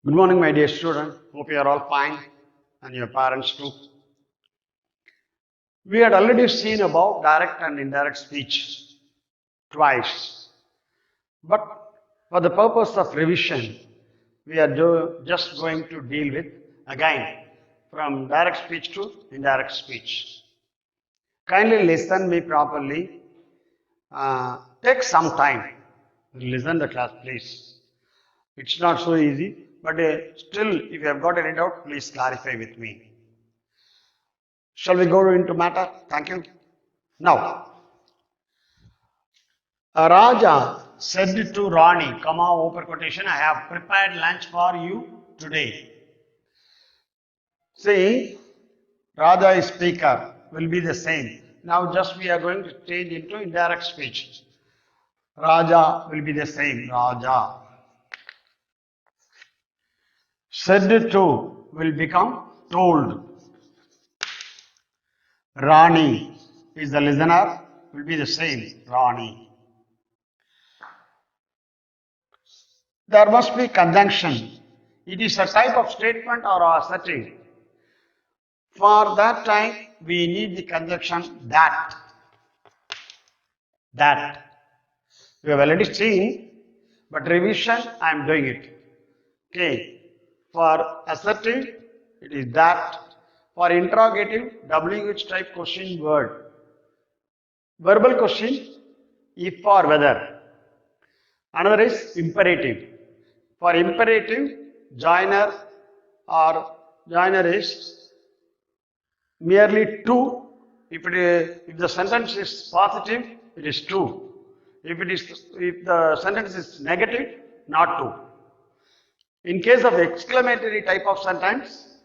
Good morning, my dear student. Hope you are all fine and your parents too. We had already seen about direct and indirect speech twice, but for the purpose of revision, we are just going to deal with again from direct speech to indirect speech. Kindly listen me properly. Take some time. Listen the class, please. It's not so easy, but still, if you have got any doubt, please clarify with me. Shall we go into matter? Thank you. Now, a Raja said to Rani, comma, open quotation, I have prepared lunch for you today. See, Raja is speaker, will be the same. Now just we are going to change into indirect speech. Raja will be the same, Raja. Said to will become told. Rani is the listener, will be the same, Rani. There must be conjunction. It is a type of statement or asserting. For that time, we need the conjunction that. That. We have already seen, but revision, I am doing it. Okay. For assertive, it is that. For interrogative, WH type question word. Verbal question, if or whether. Another is imperative. For imperative, joiner or joiner is merely to. If the sentence is positive, it is to. If the sentence is negative, not to. In case of exclamatory type of sentence,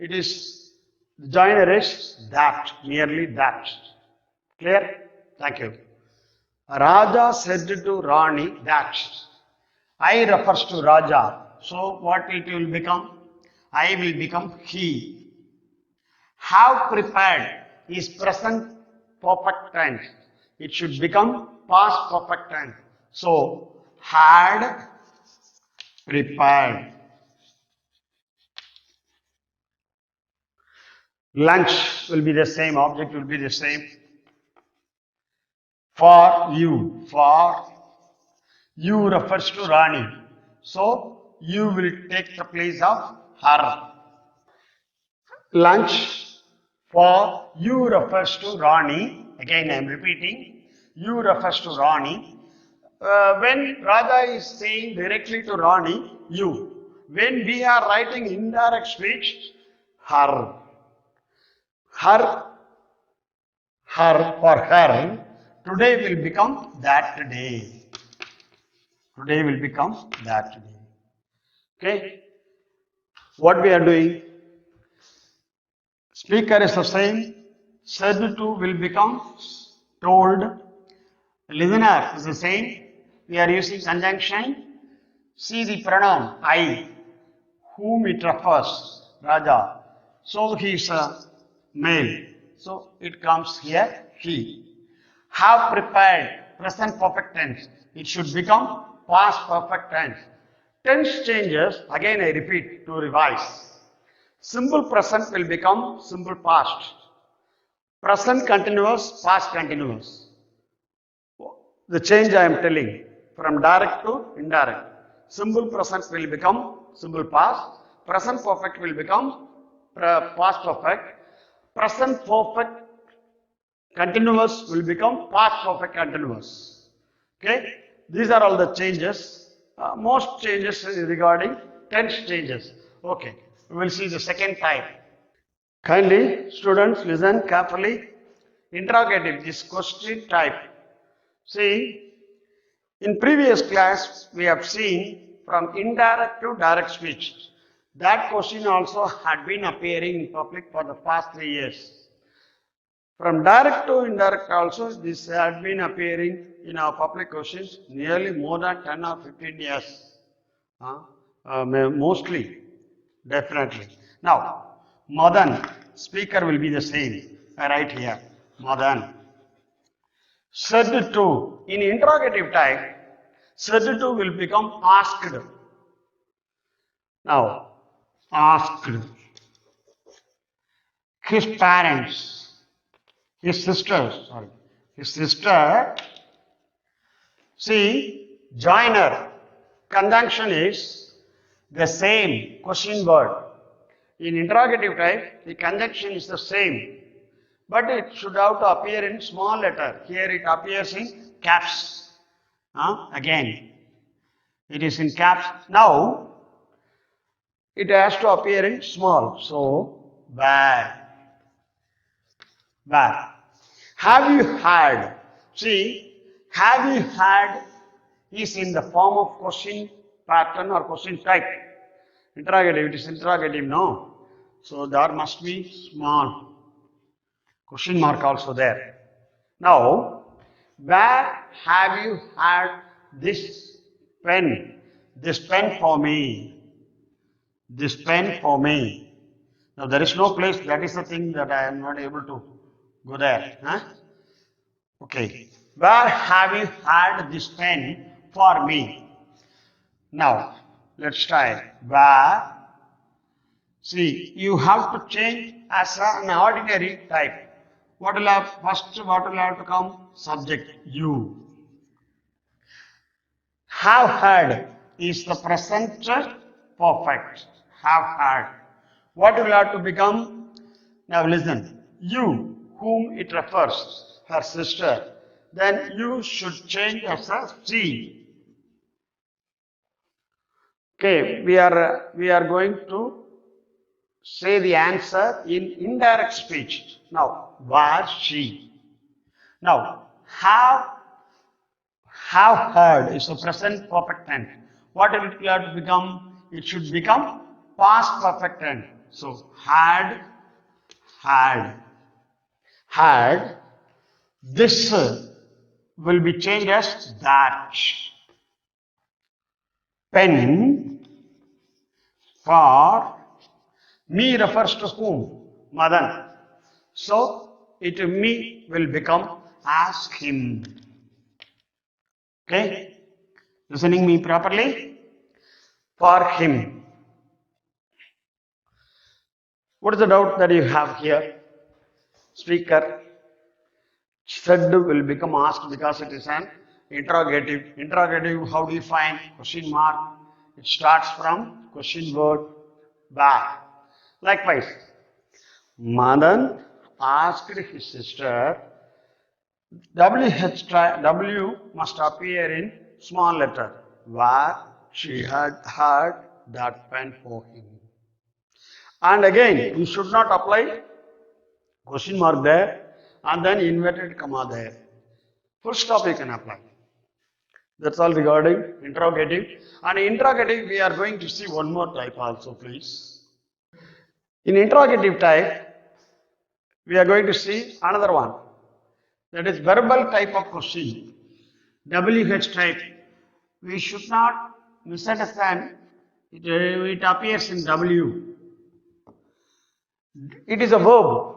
it is the joiner is that, merely that. Clear? Thank you. Raja said to Rani that. I refers to Raja. So what it will become? I will become he. Have prepared is present perfect tense. It should become past perfect tense. So, had prepared. Lunch will be the same, object will be the same. For you refers to Rani. So, you will take the place of her. Lunch for you refers to Rani. Again, I am repeating. You refers to Rani. When Raja is saying directly to Rani, you. When we are writing indirect speech, her. Her, her for her. Today will become that day. Today will become that day. Okay? What we are doing? Speaker is the same. Said to will become told. Listener is the same. We are using conjunction. See the pronoun I, whom it refers, Raja. So he is a male. So it comes here, he. Have prepared, present perfect tense. It should become past perfect tense. Tense changes, again I repeat to revise. Simple present will become simple past. Present continuous, past continuous. The change I am telling from direct to indirect. Simple present will become simple past. Present perfect will become past perfect. Present perfect continuous will become past perfect continuous. Okay? These are all the changes. Most changes regarding tense changes. Okay. We will see the second type. Kindly, students, listen carefully. Interrogative, this question type. See, in previous class, we have seen from indirect to direct speech. That question also had been appearing in public for the past 3 years. From direct to indirect also, this had been appearing in our public questions nearly more than 10 or 15 years. Mostly, definitely. Now, Madan, speaker will be the same. I write here, Madan. Said to, in interrogative type, said to will become asked. Now, asked his parents, his sister, sorry, his sister, see, joiner, conjunction is the same question word. In interrogative type, the conjunction is the same, but it should have to appear in small letter. Here it appears in caps. Again, it is in caps. Now, it has to appear in small. So, where. Where. Have you had? See, have you had is in the form of question pattern or question type. Interrogative, it is interrogative, no. So, there must be small question mark also there. Now, where have you had this pen? This pen for me. This pen for me. Now, there is no place. That is the thing that I am not able to go there. Okay. Where have you had this pen for me? Now, let's try. Where. See, you have to change as an ordinary type. What will have first? What will have to come? Subject. You. Have had is the present perfect. Have had. What will have to become? Now listen. You, whom it refers, her sister. Then you should change as a she. Okay, we are going to say the answer in indirect speech. Now, was she? Now, have heard is a present perfect tense. What will it have to become? It should become past perfect tense. So, had. This will be changed as that. Pen for me refers to whom? Madan. So, me will become ask him. Okay? Listening me properly? For him. What is the doubt that you have here? Speaker. Said will become asked because it is an interrogative. Interrogative, how do you find? Question mark. It starts from question word back. Likewise, Madan asked his sister. W must appear in small letter. Where she had had that pen for him. And again, you should not apply question mark there and then inverted comma there. Full stop you can apply. That's all regarding interrogative. And interrogative, we are going to see one more type also, please. In interrogative type, we are going to see another one. That is verbal type of question. WH type. We should not misunderstand. It appears in W. It is a verb.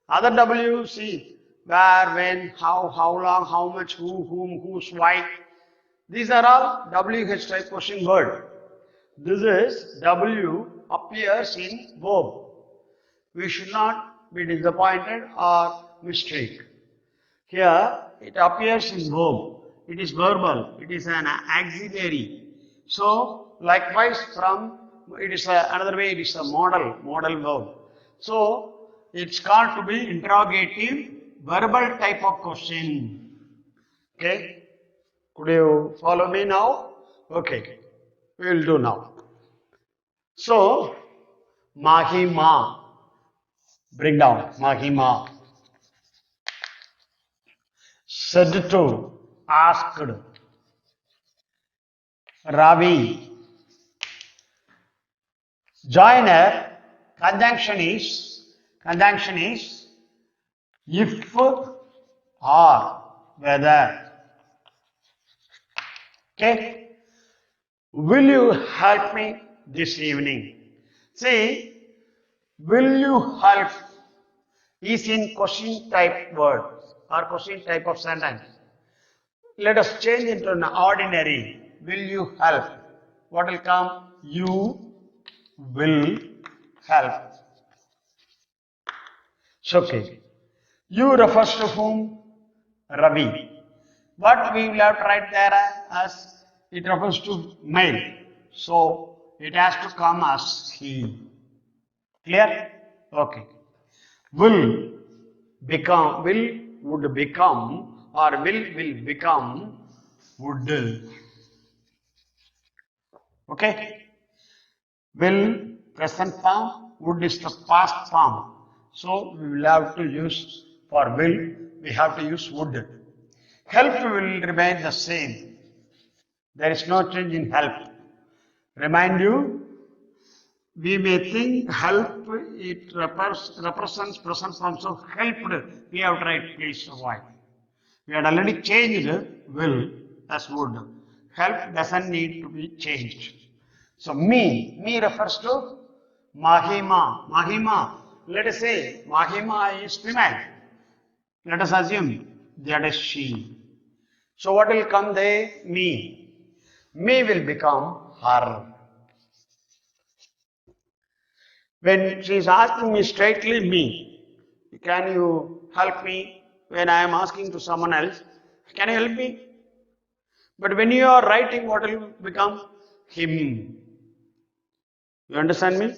Other W, see, where, when, how long, how much, who, whom, whose, why. These are all WH type question word. This is W appears in verb. We should not be disappointed or mistake. Here it appears in verb. It is verbal. It is an auxiliary. So likewise it is another way. It is a model verb. So it's called to be interrogative verbal type of question. Okay. Could you follow me now? Okay. We will do now. So Mahima. Bring down Mahima. Said to, asked. Ravi. Joiner, conjunction is if or whether. Okay. Will you help me this evening? See, will you help is in question type word or question type of sentence. Let us change into an ordinary. Will you help? What will come? You will help. So, okay. You refers to whom? Ravi. What we will have to write there as it refers to male. So it has to come as he. Clear? Okay. Will become, would become, or will become, would. Okay? Will, present form, would is the past form. So we will have to use, for will, we have to use would. Help will remain the same. There is no change in help. Remind you, we may think help, it represents present form. So helped, we have to write please avoid. We had already changed will as would. Help doesn't need to be changed. So me refers to Mahima. Mahima, let us say Mahima is female. Let us assume that is she. So what will come there? Me. Me will become her. When she is asking me straightly, me, can you help me? When I am asking to someone else, can you help me? But when you are writing, what will become? Him. You understand me?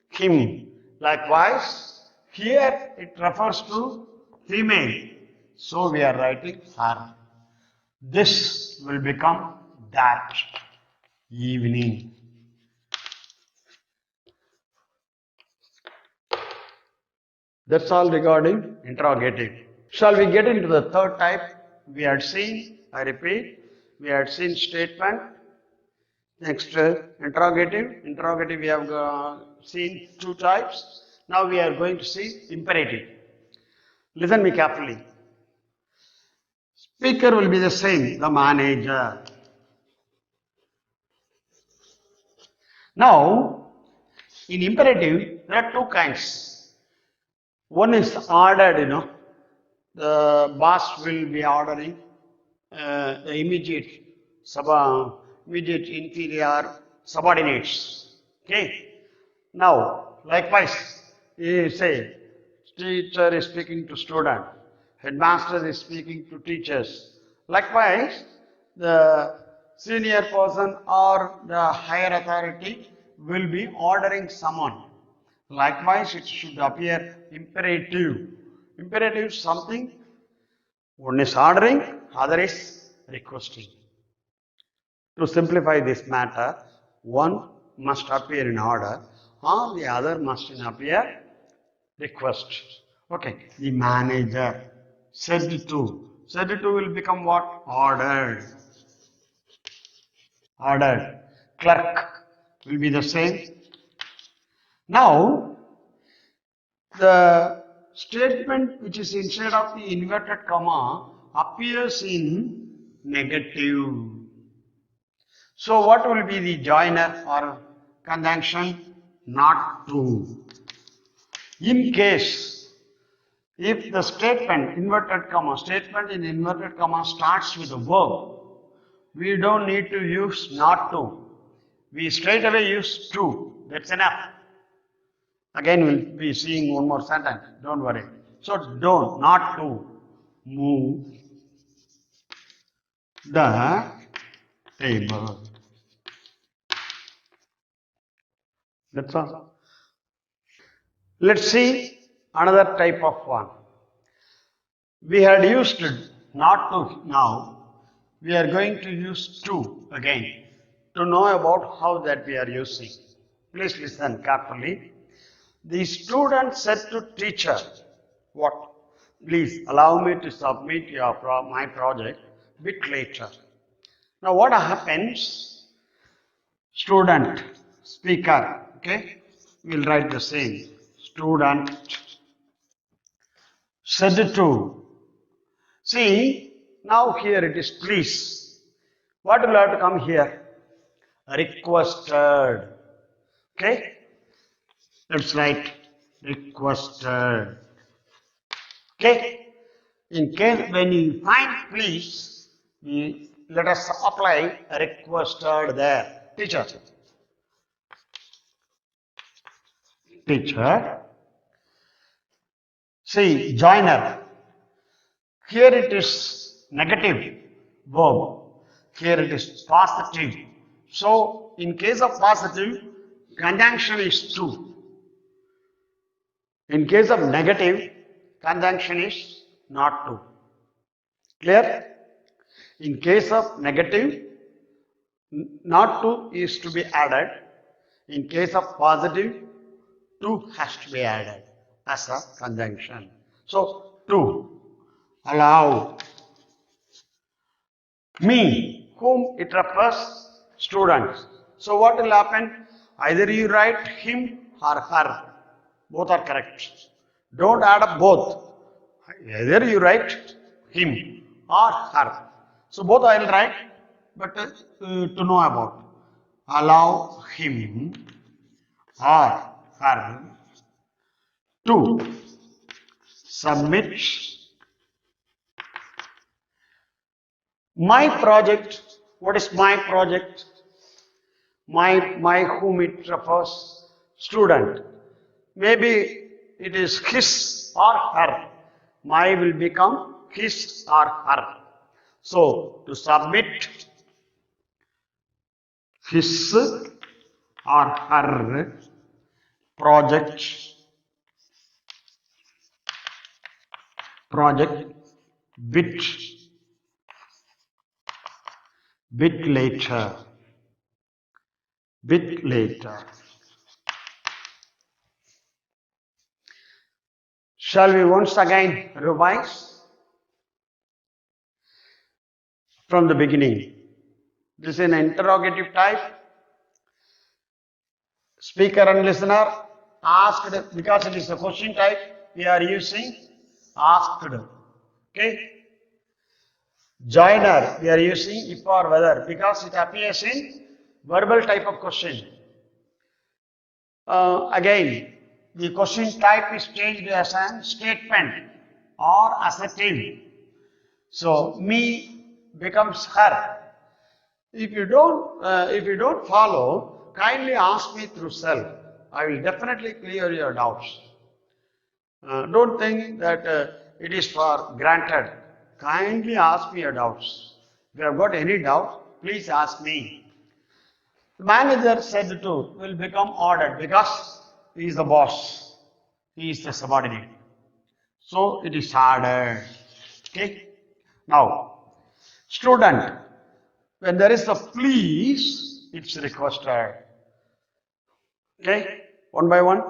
Him. Likewise, here it refers to female. So we are writing her. This will become that evening. That's all regarding interrogative. Shall we get into the third type? We had seen, I repeat, we had seen statement. Next, interrogative. Interrogative, we have seen two types. Now we are going to see imperative. Listen me carefully. Speaker will be the same, the manager. Now, in imperative, there are two kinds. One is ordered, the boss will be ordering the immediate inferior subordinates. Okay. Now, likewise, you say, teacher is speaking to student, headmaster is speaking to teachers. Likewise, the senior person or the higher authority will be ordering someone. Likewise, it should appear imperative. Imperative is something, one is ordering, other is requesting. To simplify this matter, one must appear in order, or the other must appear request. Okay, the manager said to. Said to will become what? Ordered. Ordered. Clerk will be the same. Now, the statement which is inside of the inverted comma appears in negative. So what will be the joiner or conjunction? Not to. In case, if the statement, statement in inverted comma starts with a verb, we don't need to use not to. We straight away use to. That's enough. Again, we'll be seeing one more sentence. Don't worry. So, don't, not to move the table. That's all. Let's see another type of one. We had used not to now. We are going to use to again to know about how that we are using. Please listen carefully. The student said to teacher, what? Please allow me to submit my project a bit later. Now what happens? Student, speaker, okay? We'll write the same. Student said to. See, now here it is please. What will have to come here? Requested. Okay? Let's write requested. Okay? In case when you find please, let us apply requested there. Teacher, teacher. See, joiner. Here it is negative verb. Here it is positive. So, in case of positive, conjunction is to. In case of negative, conjunction is not to. Clear? In case of negative, not to is to be added. In case of positive, to has to be added as a conjunction. So, to, allow, me, whom it refers, students. So, what will happen? Either you write him or her. Both are correct. Don't add up both. Either you write him or her. So, both I will write, but to know about. Allow him or her to submit my project. What is my project? My whom it refers, student. Maybe it is his or her. My will become his or her. So, to submit his or her project bit later. Shall we once again revise from the beginning? This is an interrogative type. Speaker and listener asked, because it is a question type, we are using asked. Okay. Joiner, we are using if or whether, because it appears in verbal type of question. Again, the question type is changed as a statement or assertive. So, me becomes her. If you don't follow, kindly ask me through self. I will definitely clear your doubts. Don't think that it is for granted. Kindly ask me your doubts. If you have got any doubt, please ask me. The manager said to will become ordered because he is the boss. He is the subordinate. So it is ordered. Okay. Now, student. When there is a please, it's requested. Okay. One by one,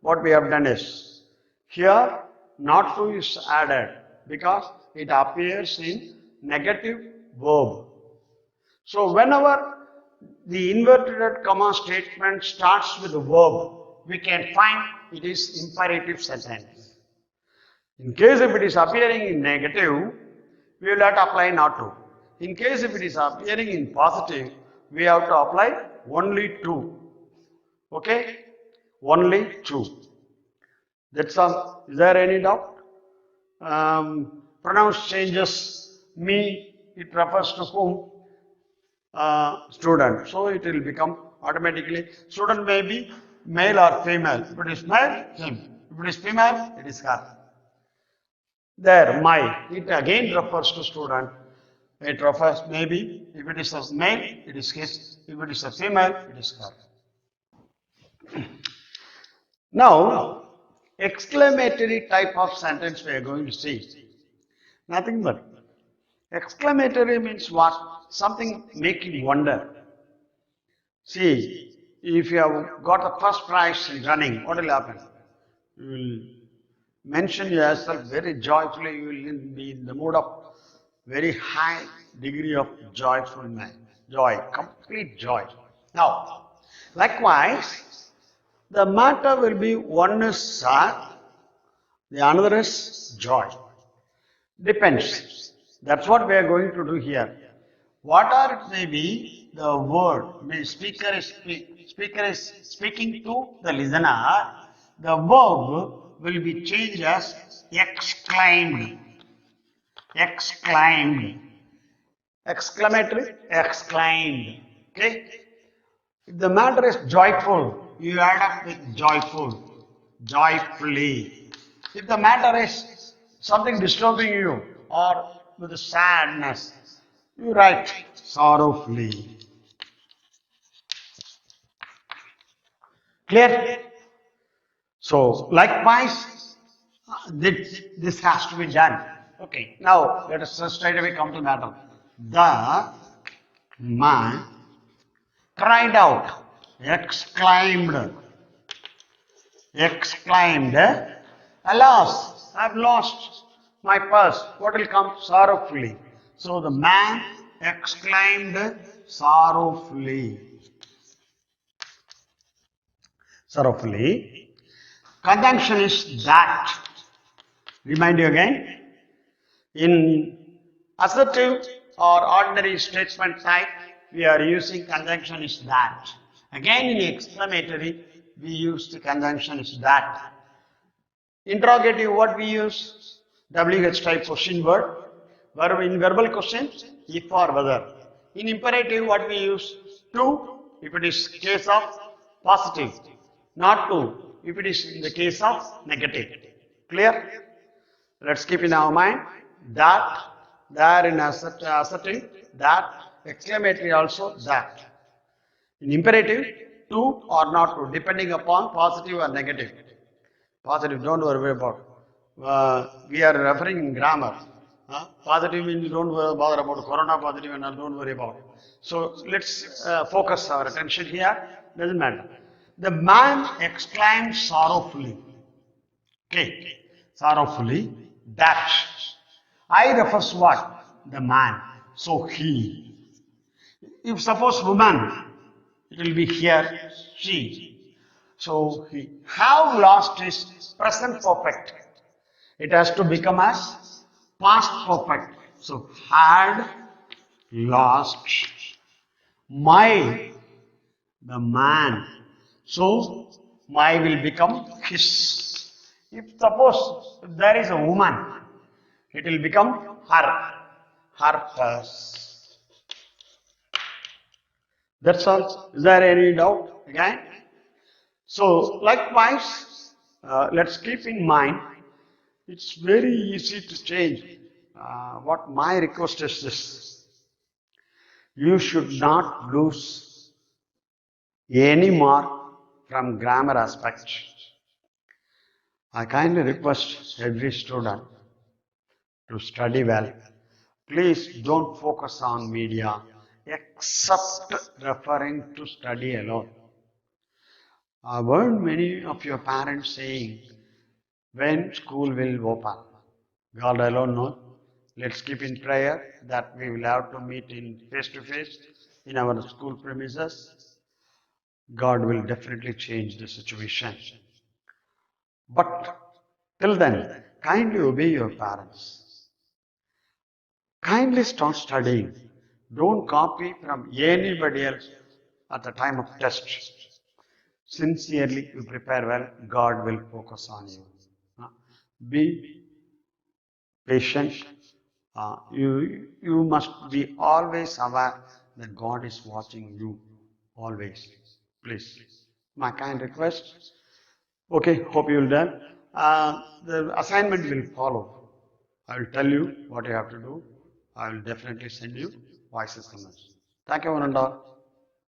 what we have done is here not to is added because it appears in negative verb. So whenever the inverted comma statement starts with a verb, we can find it is imperative sentence. In case if it is appearing in negative, we will have to apply not to. In case if it is appearing in positive, we have to apply only to. Okay? Only to. That's all. Is there any doubt? Pronouns changes. Me, it refers to whom? Student. So it will become automatically. Student may be male or female. If it is male, him. If it is female, it is her. There, my. It again refers to student. It refers maybe, if it is a male, it is his. If it is a female, it is her. Now, exclamatory type of sentence we are going to see. Nothing but exclamatory means what? Something making wonder. See, if you have got the first prize in running, what will happen? You will mention yourself very joyfully, you will be in the mood of very high degree of joyfulness, joy, complete joy. Now, likewise, the matter will be one is sad, the another is joy. Depends. That's what we are going to do here. Whatever it may be, the word, the speaker is speaking to the listener, the verb will be changed as exclaimed. Exclaimed. Exclamatory, exclaimed. Okay? If the matter is joyful, you add up with joyful, joyfully. If the matter is something disturbing you or with sadness, you write sorrowfully. Clear? So, likewise, this has to be done. Okay, now let us straight away come to the matter. The man cried out, exclaimed, exclaimed, alas, I've lost my purse. What will come? Sorrowfully. So the man exclaimed sorrowfully. Sorrowfully. Conjunction is that. Remind you again. In assertive or ordinary statement type, we are using conjunction is that. Again, in exclamatory, we use the conjunction is that. Interrogative, what we use? WH type question word. Verb in verbal question, if or whether. In imperative, what we use? To, if it is case of positive. Not to, if it is in the case of negative. Clear? Let's keep in our mind that, there in assertive, that, exclamatory also that. In imperative, to or not to, depending upon positive or negative. Positive, don't worry about. We are referring in grammar. Positive means don't bother about corona positive and don't worry about. So let's focus our attention here. Doesn't matter. The man exclaimed sorrowfully. Okay, sorrowfully that. I refers what? The man. So he. If suppose woman, it will be here she. So he have lost his present perfect. It has to become as past perfect. So had lost my the man. So my will become his. If suppose there is a woman, it will become her. Her purse. That's all. Is there any doubt again? So likewise, let's keep in mind, it's very easy to change. What my request is this: you should not lose any mark from grammar aspect. I kindly request every student to study well. Please don't focus on media except referring to study alone. I've heard many of your parents saying, when school will open? God alone knows. Let's keep in prayer that we will have to meet in face to face in our school premises. God will definitely change the situation. But till then, kindly obey your parents. Kindly start studying. Don't copy from anybody else at the time of test. Sincerely, you prepare well, God will focus on you. Be patient. You must be always aware that God is watching you. Always. Please. My kind request. Okay, hope you will done. The assignment will follow. I will tell you what you have to do. I will definitely send you voice SMS. Thank you, one and all.